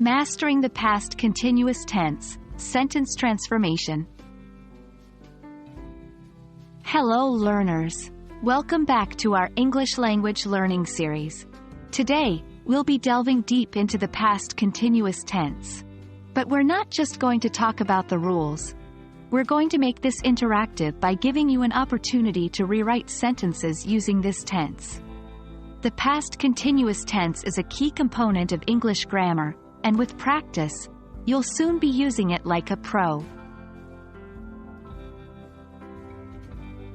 Mastering the past continuous tense, sentence transformation. Hello learners. Welcome back to our English language learning series. Today, we'll be delving deep into the past continuous tense. But we're not just going to talk about the rules. We're going to make this interactive by giving you an opportunity to rewrite sentences using this tense. The past continuous tense is a key component of English grammar, and with practice, you'll soon be using it like a pro.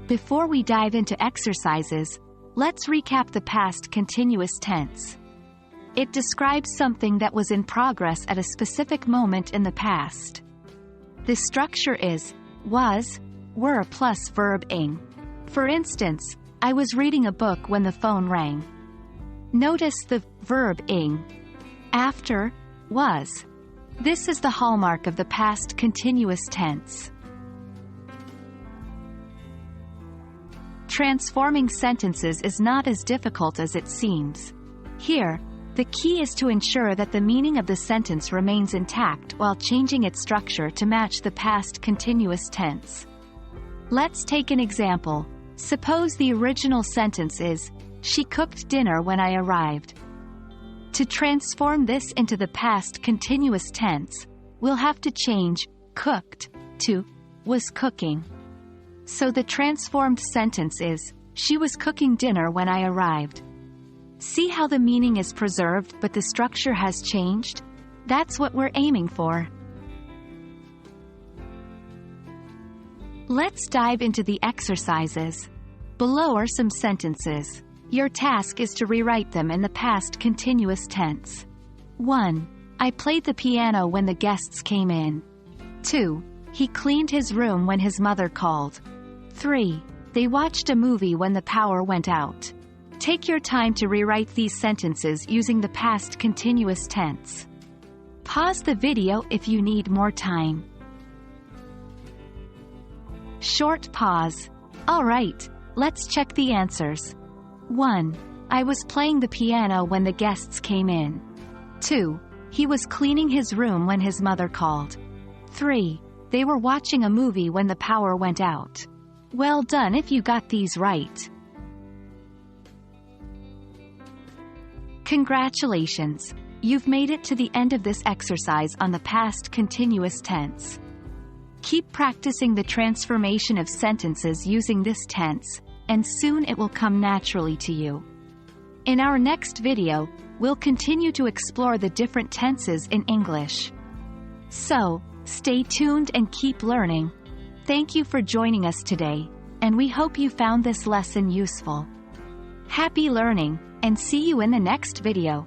Before we dive into exercises, let's recap the past continuous tense. It describes something that was in progress at a specific moment in the past. The structure is was, were plus verb ing. For instance, I was reading a book when the phone rang. Notice the verb ing. After, was. This is the hallmark of the past continuous tense. Transforming sentences is not as difficult as it seems. Here, the key is to ensure that the meaning of the sentence remains intact while changing its structure to match the past continuous tense. Let's take an example. Suppose the original sentence is, "She cooked dinner when I arrived." To transform this into the past continuous tense, we'll have to change cooked to was cooking. So the transformed sentence is, "She was cooking dinner when I arrived." See how the meaning is preserved but the structure has changed? That's what we're aiming for. Let's dive into the exercises. Below are some sentences. Your task is to rewrite them in the past continuous tense. 1. I played the piano when the guests came in. 2. He cleaned his room when his mother called. 3. They watched a movie when the power went out. Take your time to rewrite these sentences using the past continuous tense. Pause the video if you need more time. Short pause. Alright, let's check the answers. 1. I was playing the piano when the guests came in. 2. He was cleaning his room when his mother called. 3. They were watching a movie when the power went out. Well done if you got these right. Congratulations! You've made it to the end of this exercise on the past continuous tense. Keep practicing the transformation of sentences using this tense, and soon it will come naturally to you. In our next video, we'll continue to explore the different tenses in English. So, stay tuned and keep learning. Thank you for joining us today, and we hope you found this lesson useful. Happy learning, and see you in the next video.